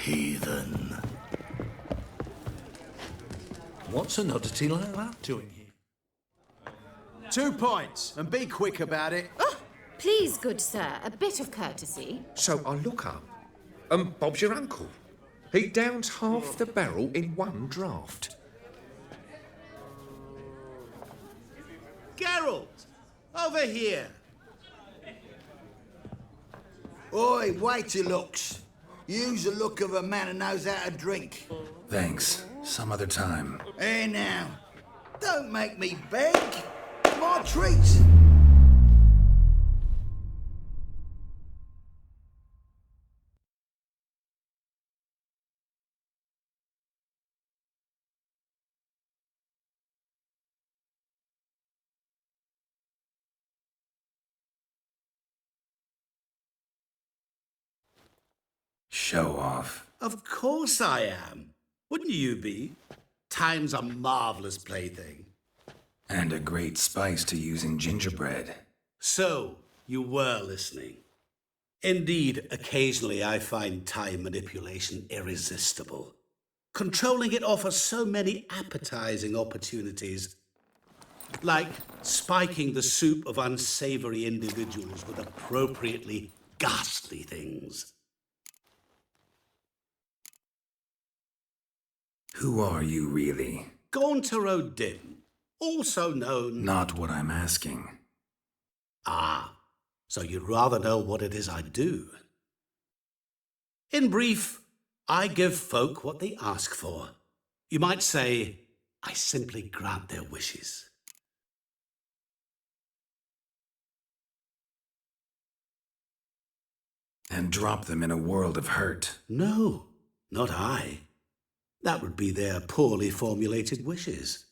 Heathen. What's an oddity like that doing here? 2 points, and be quick about it. Oh, please, good sir, a bit of courtesy. So I look up, and Bob's your uncle. He downs half the barrel in one draught. Geralt! Over here! Oi, waiter looks. Use the look of a man who knows how to drink. Thanks. Some other time. Here now. Don't make me beg. My treat. Show off. Of course I am. Wouldn't you be? Time's a marvellous plaything. And a great spice to use in gingerbread. So, you were listening. Indeed, occasionally I find time manipulation irresistible. Controlling it offers so many appetizing opportunities, like spiking the soup of unsavory individuals with appropriately ghastly things. Who are you, really? Gaunter O'Dimm, also known... Not what I'm asking. Ah, so you'd rather know what it is I do. In brief, I give folk what they ask for. You might say, I simply grant their wishes. And drop them in a world of hurt. No, not I. That would be their poorly formulated wishes.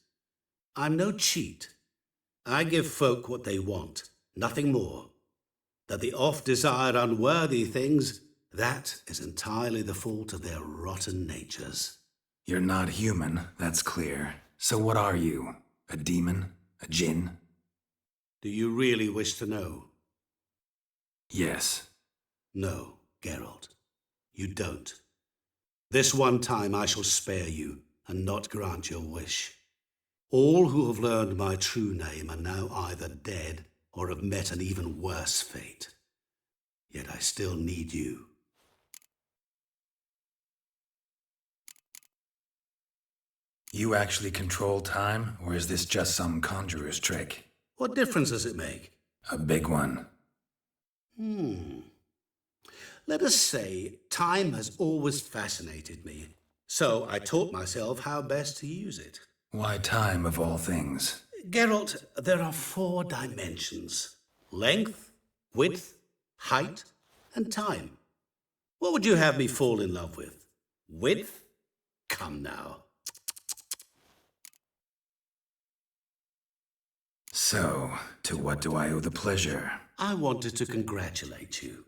I'm no cheat. I give folk what they want, nothing more. That the oft-desired unworthy things, that is entirely the fault of their rotten natures. You're not human, that's clear. So what are you? A demon? A djinn? Do you really wish to know? Yes. No, Geralt, you don't. This one time I shall spare you and not grant your wish. All who have learned my true name are now either dead or have met an even worse fate. Yet I still need you. You actually control time, or is this just some conjurer's trick? What difference does it make? A big one. Let us say time has always fascinated me, so I taught myself how best to use it. Why time, of all things? Geralt, there are 4 dimensions: length, width, height, and time. What would you have me fall in love with? Width? Come now. So, to what do I owe the pleasure? I wanted to congratulate you.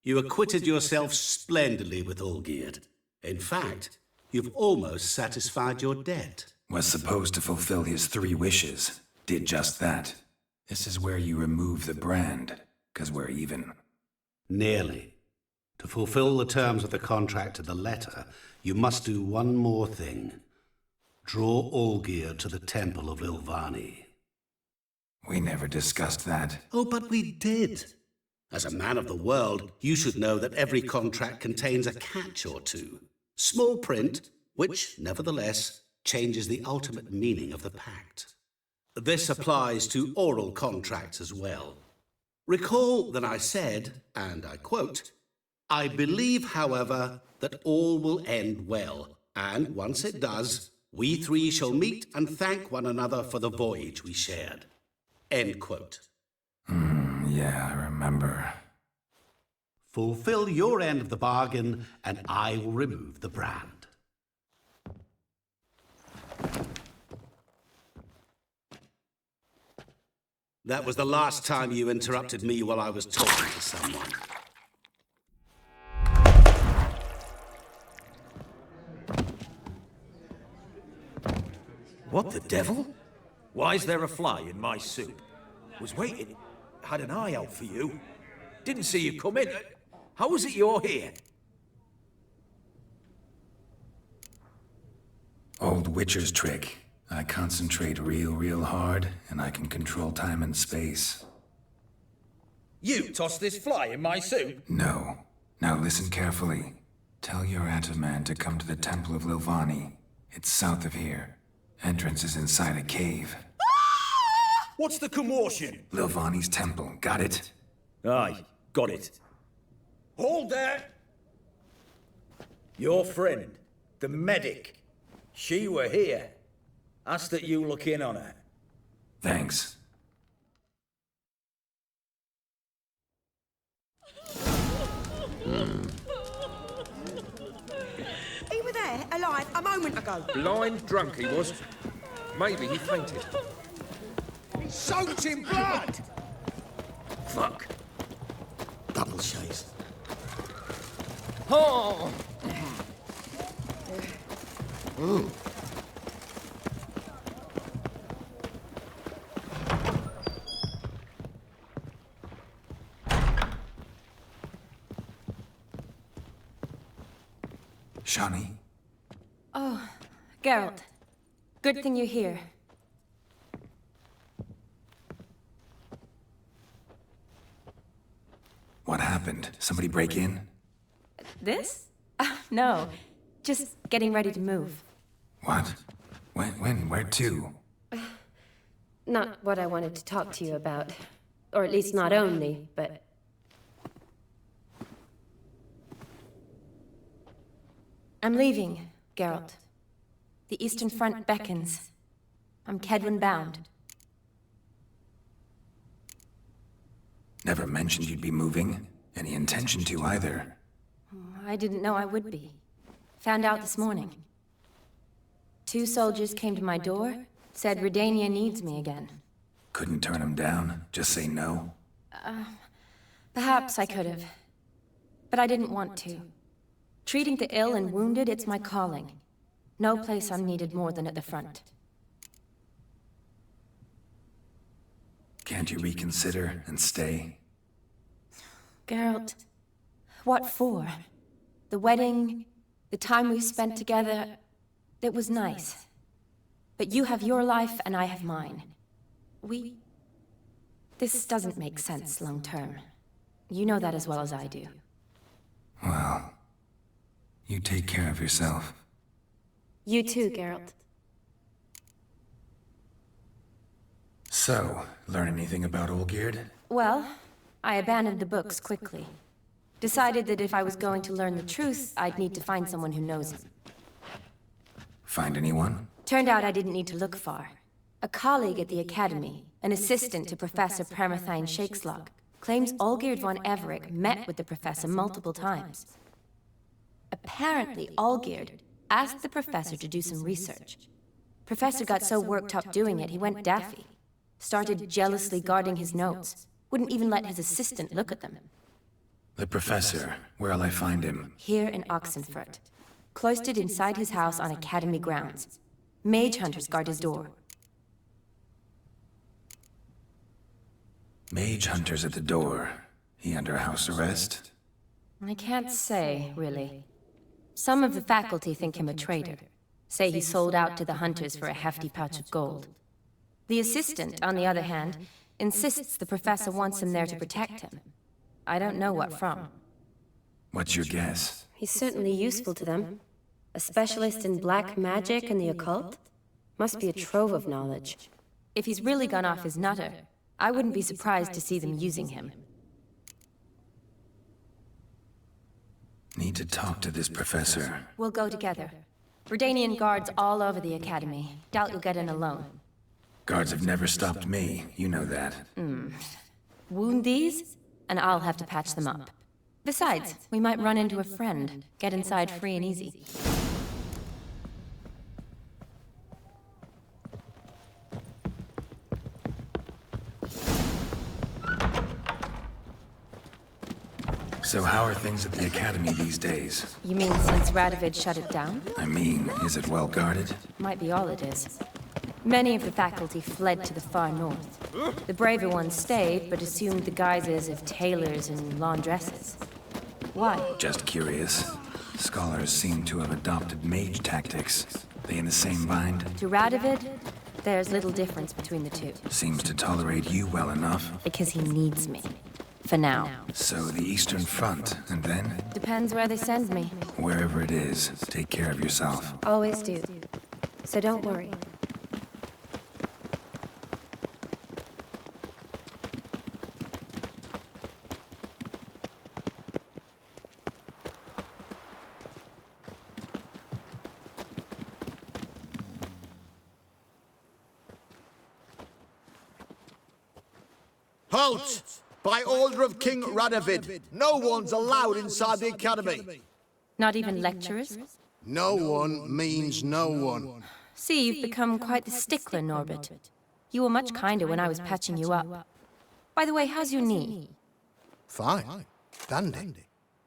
You acquitted yourself splendidly with Olgierd. In fact, you've almost satisfied your debt. Was supposed to fulfill his 3 wishes. Did just that. This is where you remove the brand, 'cause we're even. Nearly. To fulfill the terms of the contract to the letter, you must do one more thing. Draw Olgierd to the Temple of Lilvani. We never discussed that. Oh, but we did. As a man of the world, you should know that every contract contains a catch or two. Small print, which, nevertheless, changes the ultimate meaning of the pact. This applies to oral contracts as well. Recall that I said, and I quote, "I believe, however, that all will end well, and once it does, we 3 shall meet and thank one another for the voyage we shared." End quote. Yeah, I remember. Fulfill your end of the bargain, and I will remove the brand. That was the last time you interrupted me while I was talking to someone. What the devil? Why is there a fly in my soup? Was waiting. Had an eye out for you. Didn't see you come in. How is it you're here? Old Witcher's trick. I concentrate real hard, and I can control time and space. You tossed this fly in my soup? No. Now listen carefully. Tell your Ataman to come to the Temple of Lilvani. It's south of here. Entrance is inside a cave. What's the commotion? Lilvani's temple, got it? Aye, got it. Hold there! Your friend, the medic, she were here. Ask that you look in on her. Thanks. He were there, alive, a moment ago. Blind drunk he was. Maybe he fainted. He's soaked in blood! Fuck. Double chase. Oh! Shani? Oh, Geralt. Good thing you're here. What happened? Somebody break in? This? No. Just getting ready to move. What? When? Where to? Not what I wanted to talk to you about. Or at least not only, but... I'm leaving, Geralt. The Eastern Front beckons. I'm Kedwin bound. Never mentioned you'd be moving. Any intention to either. I didn't know I would be. Found out this morning. 2 soldiers came to my door, said Redania needs me again. Couldn't turn him down? Just say no? Perhaps I could have. But I didn't want to. Treating the ill and wounded, it's my calling. No place I'm needed more than at the front. Can't you reconsider and stay? Geralt, what for? The wedding, the time we spent together, it was nice. But you have your life and I have mine. This doesn't make sense long term. You know that as well as I do. Well, you take care of yourself. You too, Geralt. So, learn anything about Olgierd? Well, I abandoned the books quickly. Decided that if I was going to learn the truth, I'd need to find someone who knows him. Find anyone? Turned out I didn't need to look far. A colleague at the Academy, an assistant to Professor Permathine Shakeslog, claims Olgierd von Everec met with the professor multiple times. Apparently, Olgierd asked the professor to do some research. Professor got so worked up doing it, he went daffy. Started jealously guarding his notes. Wouldn't even let his assistant look at them. The professor. Where'll I find him? Here in Oxenfurt. Cloistered inside his house on Academy grounds. Mage hunters guard his door. Mage hunters at the door. He under house arrest? I can't say, really. Some of the faculty think him a traitor. Say he sold out to the hunters for a hefty pouch of gold. The assistant, on the other hand, insists the professor wants him there to protect him. I don't know what from. What's your guess? He's certainly useful to them. A specialist in black magic and the occult? Must be a trove of knowledge. If he's really gone off his nutter, I wouldn't be surprised to see them using him. Need to talk to this professor. We'll go together. Redanian guards all over the Academy. Doubt you'll get in alone. Guards have never stopped me, you know that. Wound these, and I'll have to patch them up. Besides, we might run into a friend. Get inside free and easy. So how are things at the Academy these days? You mean since Radovid shut it down? I mean, is it well guarded? Might be all it is. Many of the faculty fled to the far north. The braver ones stayed, but assumed the guises of tailors and laundresses. Why? Just curious. Scholars seem to have adopted mage tactics. They in the same bind? To Radovid, there's little difference between the two. Seems to tolerate you well enough. Because he needs me. For now. So the Eastern Front, and then? Depends where they send me. Wherever it is, take care of yourself. Always do. So don't worry. Halt! By order of King Radovid, no one's allowed inside the academy. Not even lecturers? No one means no one. See, you've become quite the stickler, Norbert. You were much kinder when I was patching you up. By the way, how's your knee? Fine. Dandy.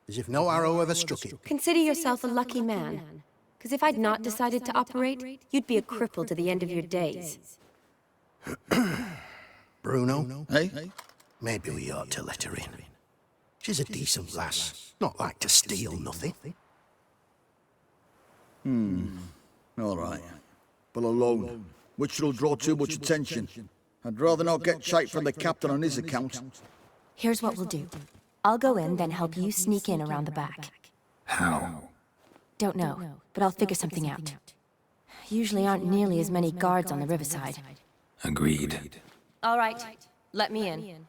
As if no arrow ever struck it. Consider yourself a lucky man. Because if I'd not decided to operate, you'd be a cripple to the end of your days. Bruno? Hey? Maybe we ought to let her in. She's a decent lass. Not like to steal nothing. All right. But alone, which will draw too much attention. I'd rather not get shite from the captain on his account. Here's what we'll do. I'll go in, then help you sneak in around the back. How? Don't know, but I'll figure something out. Usually aren't nearly as many guards on the riverside. Agreed. All right, let me in.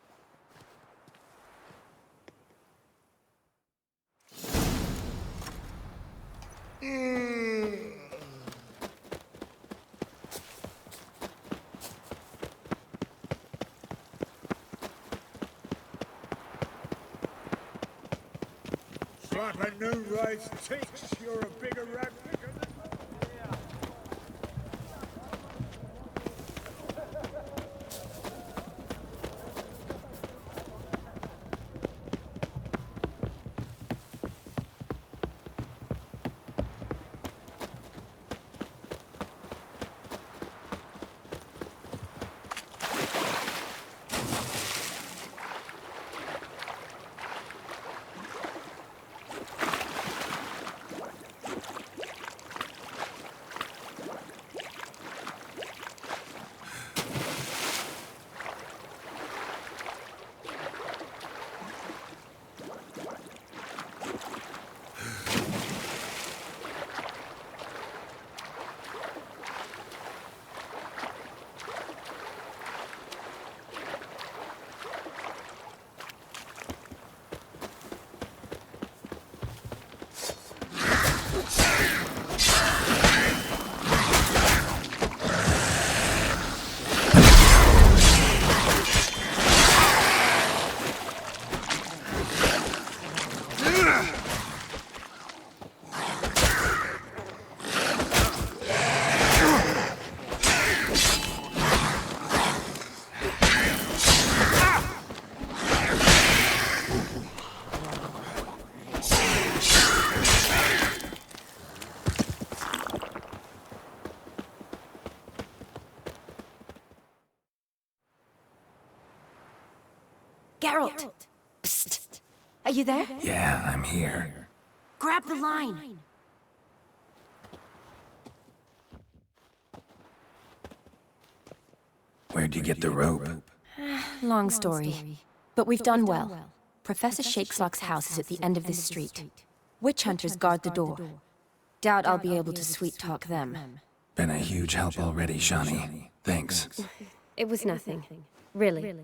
Slap a new ride's ticks, you're a bigger rat. Geralt! Psst! Are you there? Yeah, I'm here. Grab the line! Where'd you get the rope? Long story. But we've done well. Professor Shakeslock's house is at the end of this street. Witch hunters guard the door. Doubt I'll be able to sweet-talk them. Been a huge help already, Shani. Thanks. It was nothing. Really.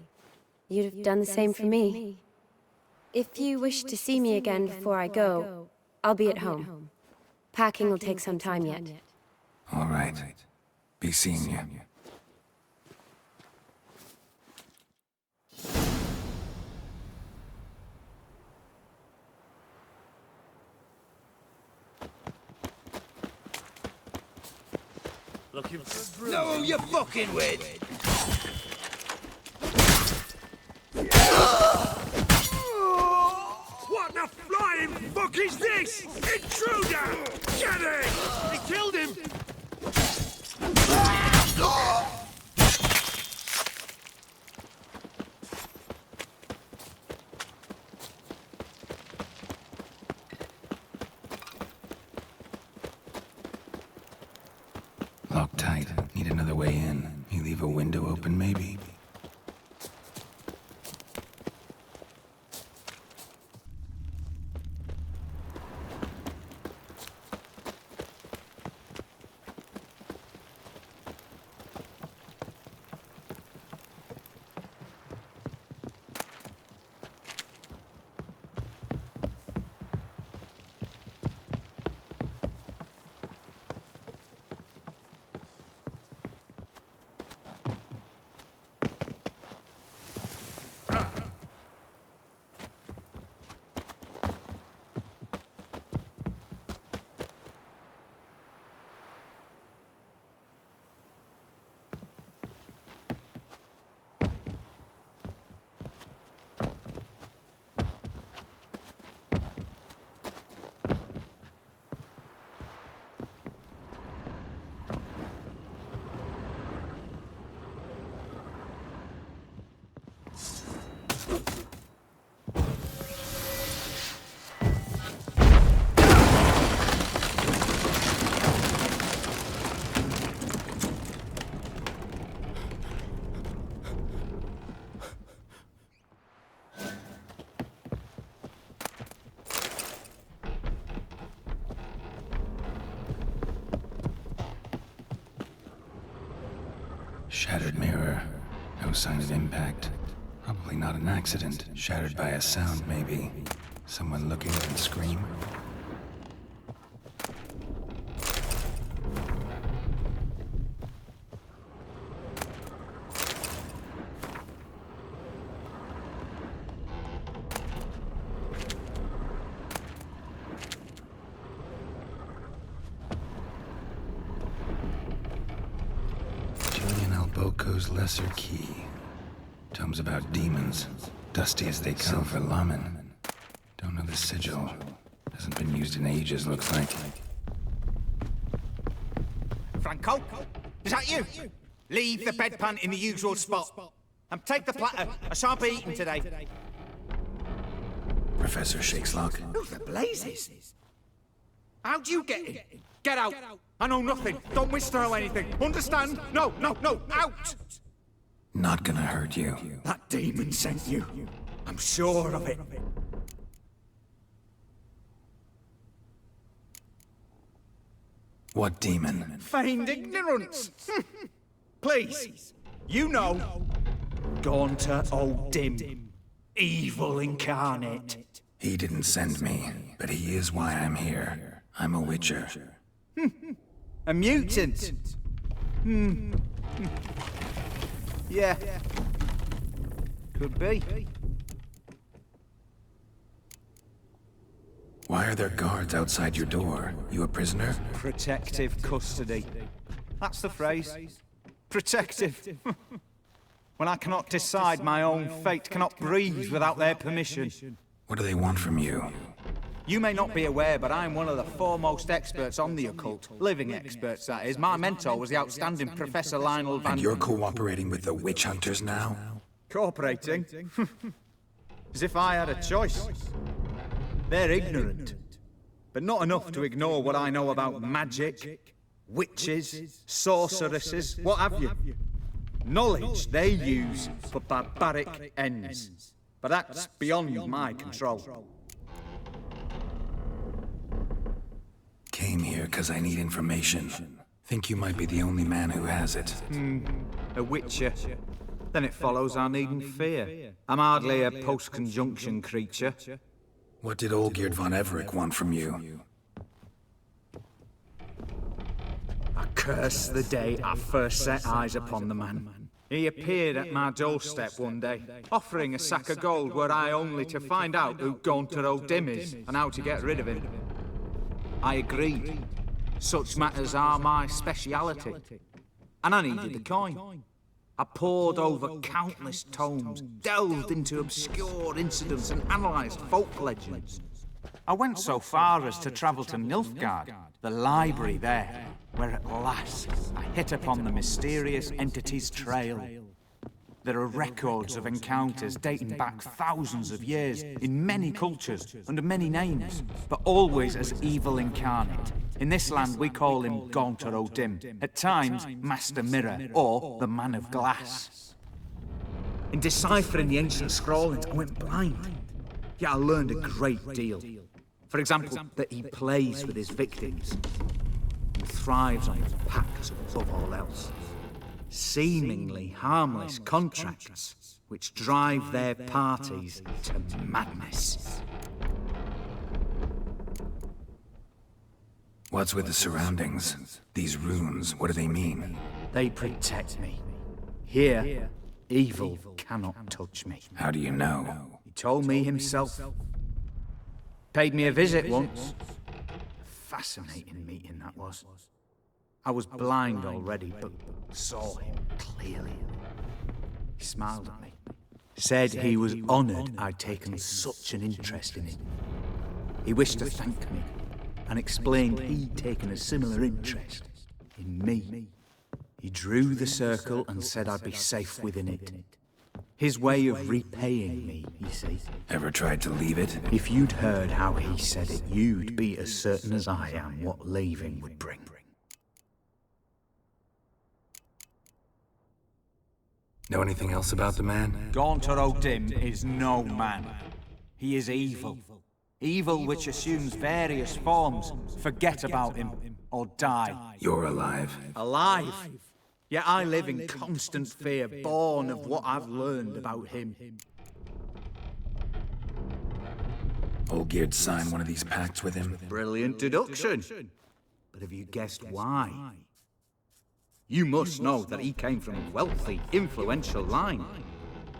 You'd have done the same for me. If you wish to see me again before I go, I'll be at home. Packing will take some time yet. All right. Be seeing you. Looking for Know who you're fucking with! What the flying fuck is this? Intruder! Get it! They killed him! Locked tight. Need another way in. You leave a window open, maybe? Shattered mirror. No sign of impact. Probably not an accident. Shattered by a sound, maybe. Someone looking and scream. Lesser key. Tomes about demons. Dusty as they come for Laman. Don't know the sigil. Hasn't been used in ages, looks like. Franco? Is that you? Leave the bedpan in the usual spot. And take the platter. I shan't be eating today. Professor Shakeslock. Who the blazes? How'd you get in? Get out. I know nothing. Don't misthrow anything. Understand? No, out! Not gonna hurt you. That demon sent you. I'm sure of it. What demon? Feigned ignorance. Please, you know. Gaunter O'Dimm. Evil incarnate. He didn't send me, but he is why I'm here. I'm a witcher. A mutant? Yeah. Could be. Why are there guards outside your door? You a prisoner? Protective custody. That's the phrase. Protective. When I cannot decide my own fate, cannot breathe without their permission. What do they want from you? You may not be aware, but I'm one of the foremost experts on the occult. Living experts, that is. My mentor was the outstanding Professor Lionel Van... And you're cooperating with the witch hunters now? Cooperating? As if I had a choice. They're ignorant. But not enough to ignore what I know about magic, witches, sorceresses, what have you. Knowledge they use for barbaric ends. But that's beyond my control. Came here because I need information. Think you might be the only man who has it. A witcher. Then it follows I needn't fear. I'm hardly a post-conjunction creature. What did Olgierd von Everec want from you? I curse the day I first set eyes upon the man. He appeared at my doorstep one day, offering a sack of gold were I only to find out who Gaunter O'Dimm is and how to get rid of him. I agreed. Such matters are my speciality. And I needed the coin. I pored over countless tomes, delved into obscure incidents and analysed folk legends. I went so far as to travel to Nilfgaard, the library there, where at last I hit upon the mysterious entity's trail. There are records of encounters dating back thousands of years in many cultures under many names, but always as evil incarnate. In this land we call him Gaunter O'Dimm, at times Master Mirror or the Man of Glass. In deciphering the ancient scrawlings I went blind, yet I learned a great deal. For example, that he plays with his victims and thrives on his pact above all else. Seemingly harmless contracts which drive their parties to madness. What's with the surroundings? These runes, what do they mean? They protect me. Here, evil cannot touch me. How do you know? He told me himself. Paid me a visit once. Fascinating meeting that was. I was blind already, but saw him clearly. He smiled at me. Said he was honoured I'd taken such an interest in him. He wished to thank me, and explained he'd taken a similar interest in me. He drew the circle and said I'd be safe within it. His way of repaying me, you see. Ever tried to leave it? If you'd heard how he said it, you'd be as certain as I am what leaving would bring. Know anything else about the man? Gaunter O'Dimm is no man. He is evil. Evil which assumes various forms. Forget about him, or die. You're alive. Alive? Yet I live in constant fear, born of what I've learned about him. Olgierd signed one of these pacts with him? Brilliant deduction. But have you guessed why? You must know that he came from a wealthy, influential line.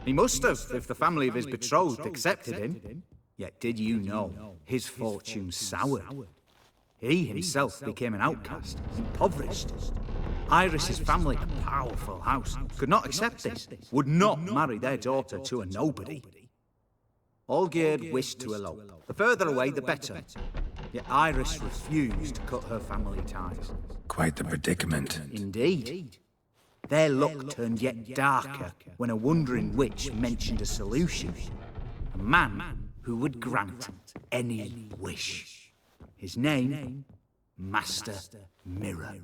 He must have, if the family of his betrothed accepted him. Yet did you know his fortune soured? He himself became an outcast, impoverished. Iris's family, a powerful house, could not accept this, would not marry their daughter to a nobody. Olgierd wished to elope. The further away, the better. Yet Iris refused to cut her family ties. Quite the predicament. Indeed. Their luck turned yet darker when a wandering witch mentioned a solution. A man who would grant any wish. His name, Master Mirror.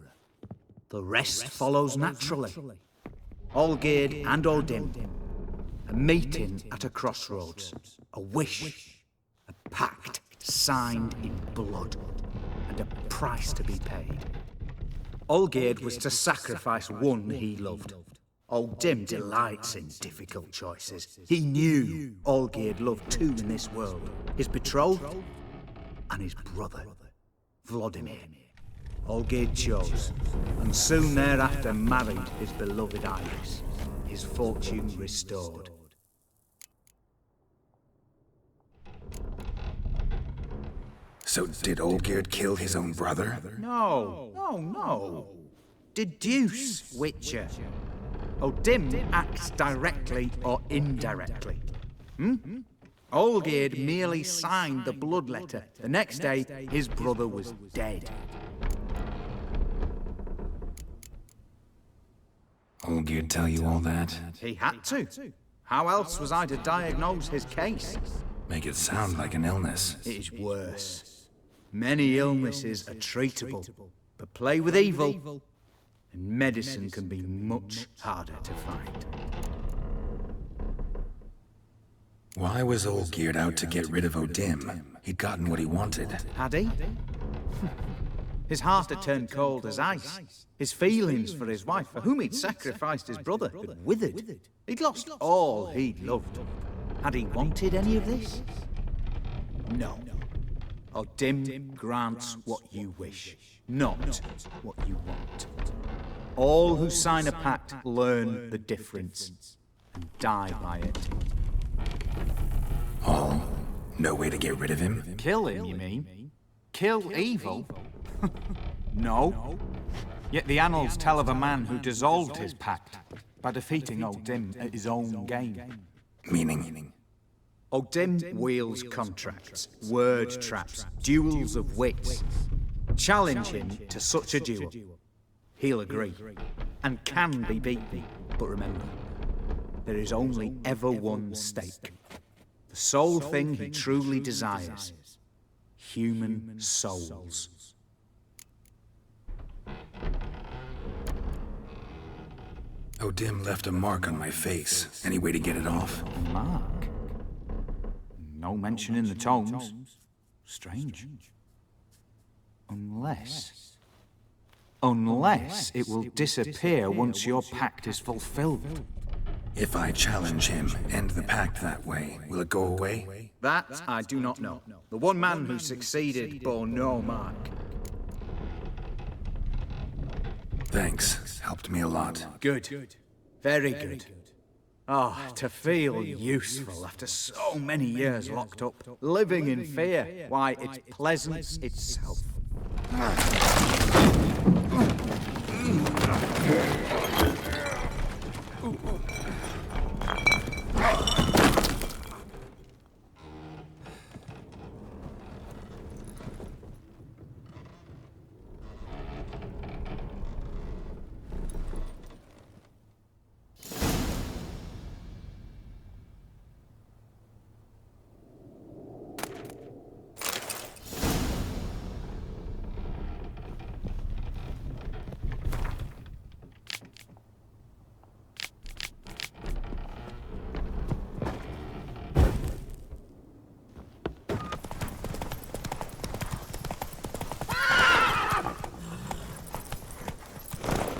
The rest follows naturally. Olgierd and O'Dimm. A meeting at a crossroads. A wish. A pact signed in blood. And a price to be paid. Olgierd was to sacrifice one he loved. O'Dimm delights in difficult choices. He knew Olgierd loved two in this world. His betrothed and his brother, Vladimir. Olgierd chose, and soon thereafter married his beloved Iris, his fortune restored. So did Olgierd kill his own brother? No. Deduce, Witcher. O'Dimm acts directly or indirectly. Olgierd merely signed the blood letter. The next day, his brother was dead. Olgierd tell you all that? He had to. How else was I to diagnose his case? Make it sound like an illness. It is worse. Many illnesses are treatable, but play with evil, and medicine can be much harder to find. Why was Olgierd out to get rid of O'Dimm? He'd gotten what he wanted. Had he? His heart had turned cold as ice. His feelings for his wife, for whom he'd sacrificed his brother, had withered. He'd lost all he'd loved. Had he wanted any of this? No. O'Dimm grants what you wish, not what you want. All who sign a pact learn the difference and die by it. All? No way to get rid of him? Kill him, you mean? Kill evil? No. Yet the annals tell of a man who dissolved his pact by defeating O'Dimm at his own game. Meaning? O'Dimm wields contracts, word traps, duels of wits. Challenge him to such a duel. He'll agree, and can be beaten. But remember, there is only ever one stake. The sole thing he truly desires. Human souls. O'Dimm left a mark on my face. Any way to get it off? Mark? No mention in the tomes. Strange. Unless it will disappear once your pact is fulfilled. If I challenge him, end the pact that way, will it go away? That I do not know. The one man who succeeded bore no mark. Thanks. Helped me a lot. Good. Very good. Oh, to feel useful after so many years locked up, living in fear. Why, it's pleasance itself.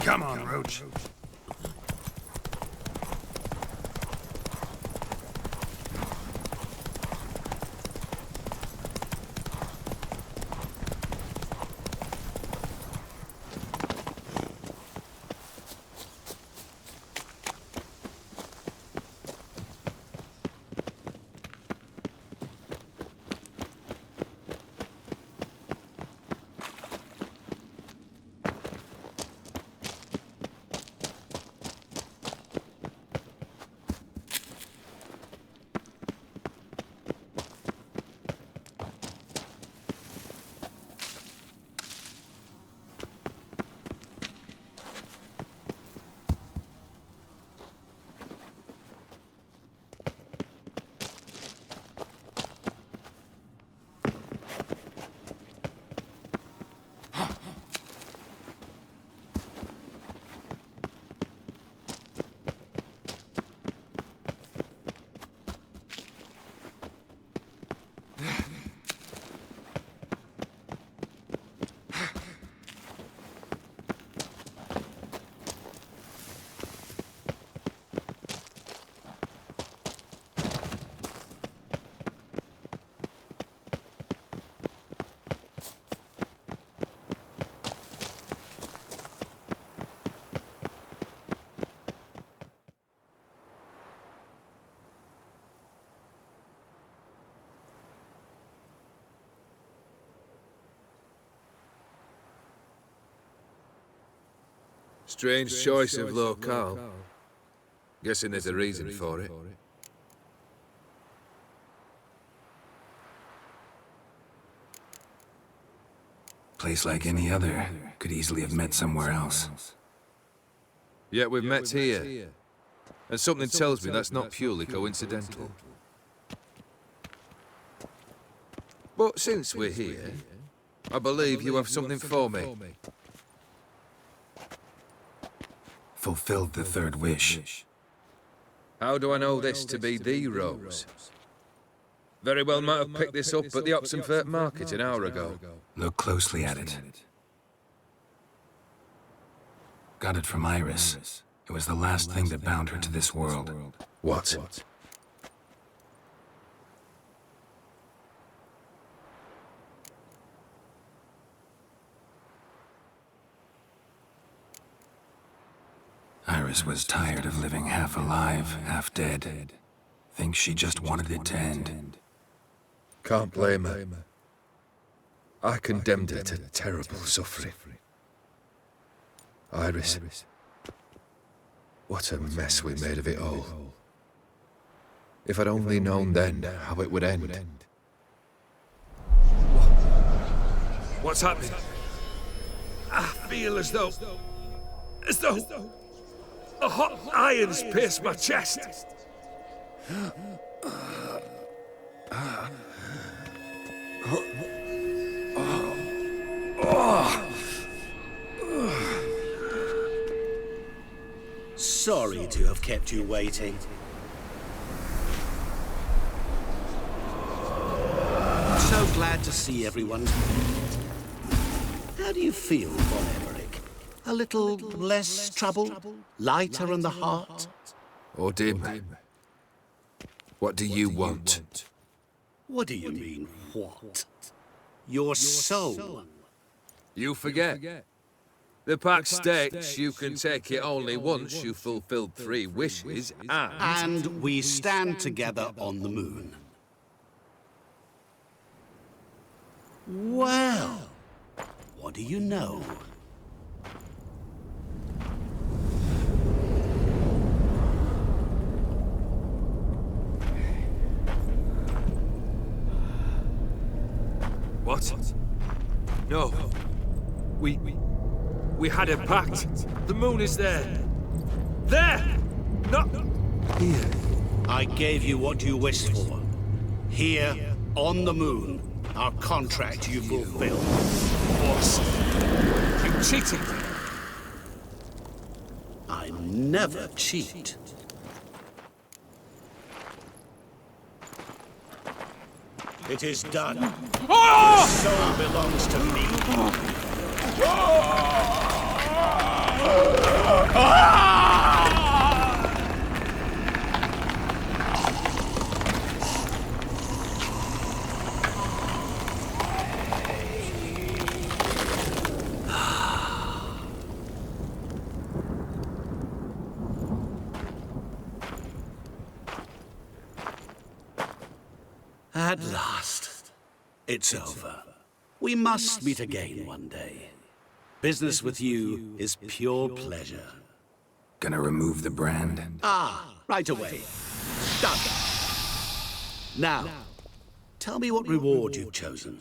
Come on, Roach. Strange choice of locale. Guessing there's a reason for it. Place like any other. Could easily have met somewhere else. Yet we've met here. And something tells me that's not purely coincidental. But since we're here, I believe you have something for me. Fulfilled the third wish. How do I know this to be the rose? Very well might have picked this up at the Oxenfurt market an hour ago. Look closely at it. Got it from Iris. It was the last thing that bound her to this world. What? Iris was tired of living half alive, half dead. Thinks she just wanted it to end. Can't blame her. I condemned her to terrible suffering. Iris. What a mess we made of it all. If I'd only known then how it would end. What's happening? I feel as though... A hot iron's pierced my chest. Sorry to have kept you waiting. So glad to see everyone's moved. How do you feel, von Everec? A little less trouble? Lighter in the heart? O'Dimm, what do you want? What do you mean, what? Your soul. You forget. The pact states you can take it only once you've fulfilled 3 wishes, And we stand together on the moon. Well, what do you know? What? No. We had a pact. The moon is there. There! Not here. I gave you what you wished for. Here, on the moon, our contract you fulfilled. Boss, you cheated. I never cheat. It is done. Your soul belongs to me. At last, it's over. We must meet again one day. Business with you is pure pleasure. Gonna remove the brand? Right away. Done. Now, tell me what reward you've chosen.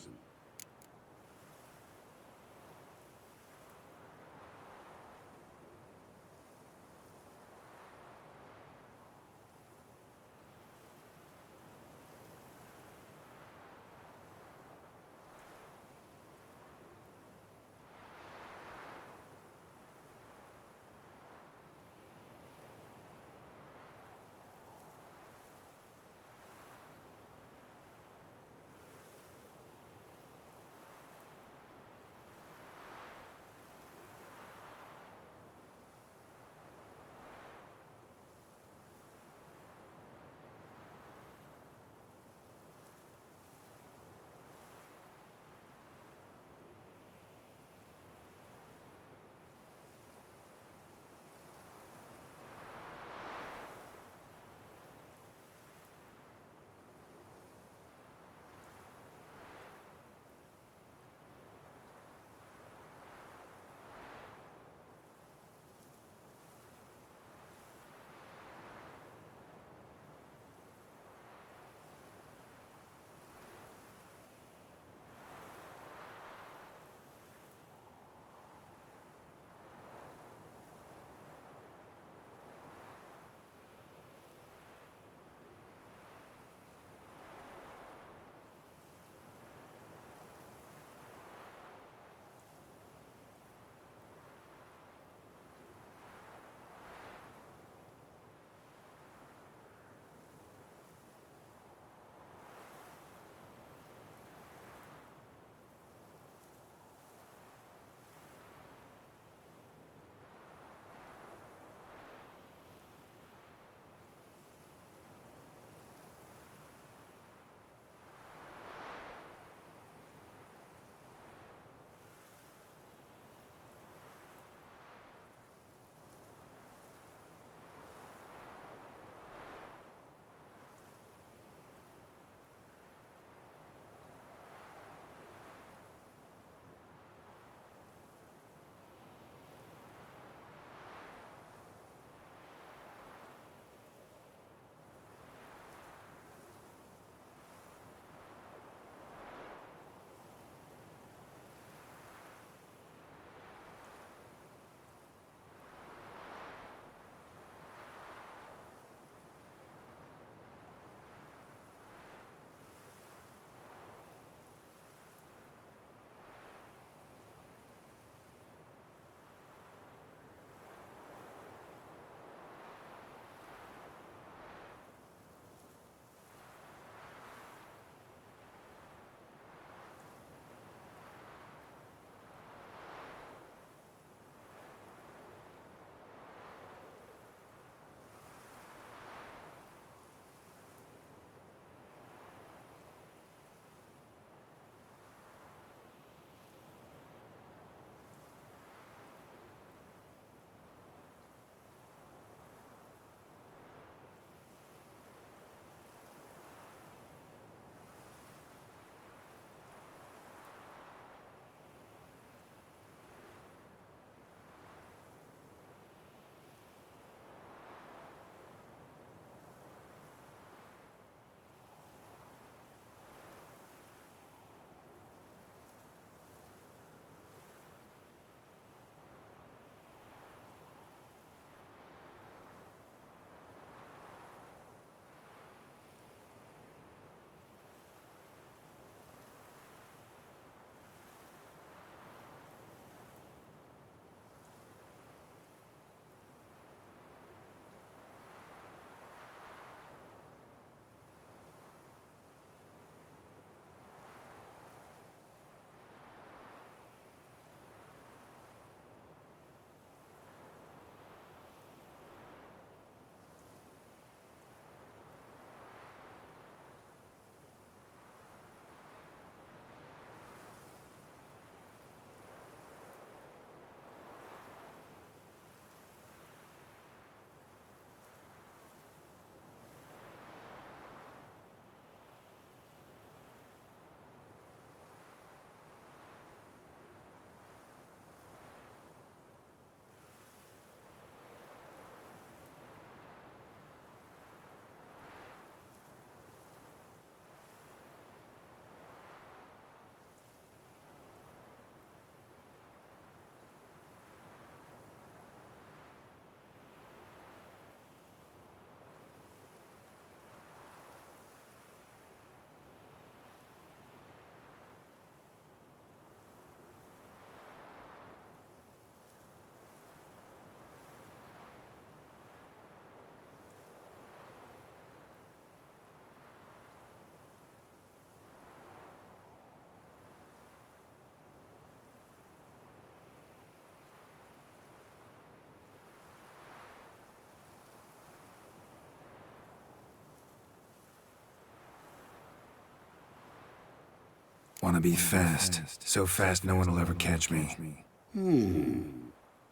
Want to be fast. So fast no one will ever catch me.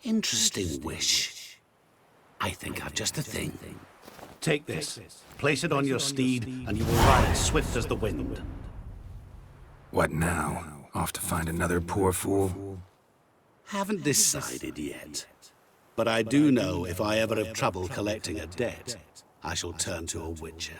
Interesting wish. I think I've just the thing. Take this. Place it on your steed, and you will ride swift as the wind. What now? Off to find another poor fool? Haven't decided yet. But I do know if I ever have trouble collecting a debt, I shall turn to a witcher.